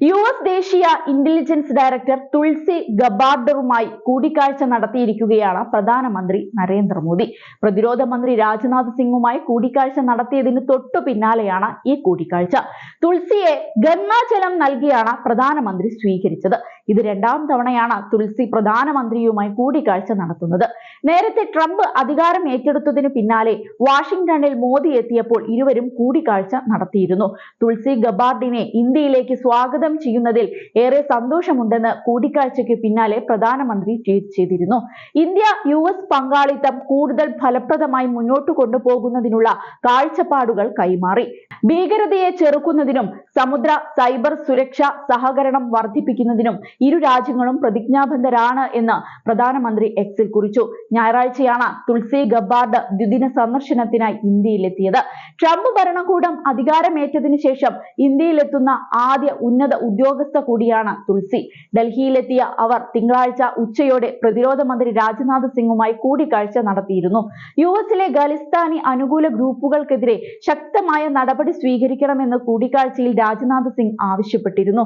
US ദേശീയ intelligence director Tulsi ഗബാർഡറുമായി കൂടിക്കാഴ്ച നടത്തിയിരിക്കുകയാണ് പ്രധാനമന്ത്രി നരേന്ദ്രമോദി. പ്രതിരോധ മന്ത്രി രാജ്നാഥ് സിംഗുമായി കൂടിക്കാഴ്ച നടത്തിയതിന് തൊട്ടു പിന്നാലെയാണ് ഈ കൂടിക്കാഴ്ച. തുൾസിയെ ഗംഗാജലം നൽകിയാണ് പ്രധാനമന്ത്രി സ്വീകരിച്ചത്. ഇത് രണ്ടാം തവണയാണ് തുൾസി പ്രധാനമന്ത്രിയുമായി കൂടിക്കാഴ്ച നടത്തുന്നത്. നേരത്തെ ട്രംപ് അധികാരം ഏറ്റെടുത്തതിന് പിന്നാലെ വാഷിംഗ്ടണിൽ മോദി എത്തിയപ്പോൾ ഇരുവരും കൂടിക്കാഴ്ച നടത്തിയിരുന്നു. തുൾസി ഗബാർഡിനെ ഇന്ത്യയിലേക്ക് സ്വാഗതം ചെയ്യുന്നതിൽ ഏറെ സന്തോഷമുണ്ടെന്ന് കൂടിക്കാഴ്ചയ്ക്ക് പിന്നാലെ പ്രധാനമന്ത്രി ട്വീറ്റ് ചെയ്തിരുന്നു. ഇന്ത്യ യുഎസ് പങ്കാളിത്തം കൂടുതൽ ഫലപ്രദമായി മുന്നോട്ട് കൊണ്ടുപോകുന്നതിനുള്ള കാഴ്ചപ്പാടുകൾ കൈമാറി. ഭീകരതയെ ചെറുക്കുന്നതിനും സമുദ്ര സൈബർ സുരക്ഷ സഹകരണം വർദ്ധിപ്പിക്കുന്നതിനും ഇരു രാജ്യങ്ങളും പ്രതിജ്ഞാബദ്ധരാണ് എന്ന് പ്രധാനമന്ത്രി എക്സിൽ കുറിച്ചു. ഞായറാഴ്ചയാണ് തുൾസി ഗബാർഡ് ദ്വിദിന സന്ദർശനത്തിനായി ഇന്ത്യയിലെത്തിയത്. ട്രംപ് ഭരണകൂടം അധികാരമേറ്റതിനു ശേഷം ഇന്ത്യയിലെത്തുന്ന ആദ്യ ഉന്നത ഉദ്യോഗസ്ഥ കൂടിയാണ് തുൾസി. ഡൽഹിയിലെത്തിയ അവർ തിങ്കളാഴ്ച ഉച്ചയോടെ പ്രതിരോധ മന്ത്രി രാജ്നാഥ് സിംഗുമായി കൂടിക്കാഴ്ച നടത്തിയിരുന്നു. യുഎസിലെ ഖലിസ്ഥാനി അനുകൂല ഗ്രൂപ്പുകൾക്കെതിരെ ശക്തമായ നടപടി സ്വീകരിക്കണമെന്ന് കൂടിക്കാഴ്ചയിൽ രാജ്നാഥ് സിംഗ് ആവശ്യപ്പെട്ടിരുന്നു.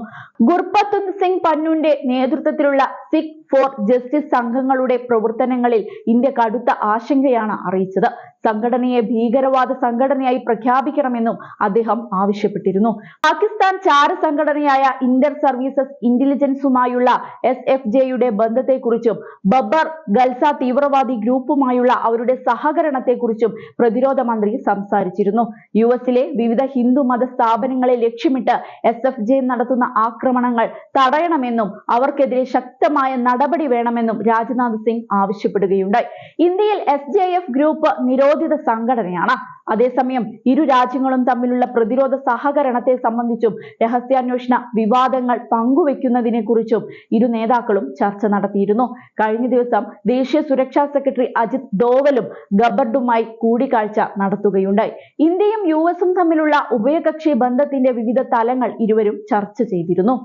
ഗുർപത്വന്ത് സിംഗ് പന്നുവിന്റെ നേതൃത്വത്തിലുള്ള സിഖ് ഫോർ ജസ്റ്റിസ് സംഘങ്ങളുടെ പ്രവർത്തനങ്ങളിൽ ഇന്ത്യ കടുത്ത ആശങ്കയാണ് അറിയിച്ചത്. സംഘടനയെ ഭീകരവാദ സംഘടനയായി പ്രഖ്യാപിക്കണമെന്നും അദ്ദേഹം ആവശ്യപ്പെട്ടിരുന്നു. പാകിസ്ഥാൻ ചാര സംഘടനയായ ഇന്റർ സർവീസസ് ഇന്റലിജൻസുമായുള്ള SFJയുടെ ബന്ധത്തെക്കുറിച്ചും ബബ്ബർ ഖൽസ തീവ്രവാദി ഗ്രൂപ്പുമായുള്ള അവരുടെ സഹകരണത്തെക്കുറിച്ചും പ്രതിരോധ മന്ത്രി സംസാരിച്ചിരുന്നു. യുഎസിലെ വിവിധ ഹിന്ദു മത സ്ഥാപനങ്ങളെ ലക്ഷ്യമിട്ട് SFJ നടത്തുന്ന ആക്രമണങ്ങൾ തടയണമെന്നും അവർക്കെതിരെ ശക്തമായ നടപടി വേണമെന്നും രാജ്നാഥ് സിംഗ് ആവശ്യപ്പെടുകയുണ്ടായി. ഇന്ത്യയിൽ SJF ഗ്രൂപ്പ് നിരോധിത സംഘടനയാണ്. അതേസമയം ഇരു രാജ്യങ്ങളും തമ്മിലുള്ള പ്രതിരോധ സഹകരണത്തെ സംബന്ധിച്ചും രഹസ്യാന്വേഷണ വിവാദങ്ങൾ പങ്കുവെക്കുന്നതിനെ കുറിച്ചും ഇരു നേതാക്കളും ചർച്ച നടത്തിയിരുന്നു. കഴിഞ്ഞ ദിവസം ദേശീയ സുരക്ഷാ സെക്രട്ടറി അജിത് ഡോവലും ഗബർഡുമായി കൂടിക്കാഴ്ച നടത്തുകയുണ്ടായി. ഇന്ത്യയും യുഎസും തമ്മിലുള്ള ഉഭയകക്ഷി ബന്ധത്തിന്റെ വിവിധ തലങ്ങൾ ഇരുവരും ചർച്ച ചെയ്തിരുന്നു.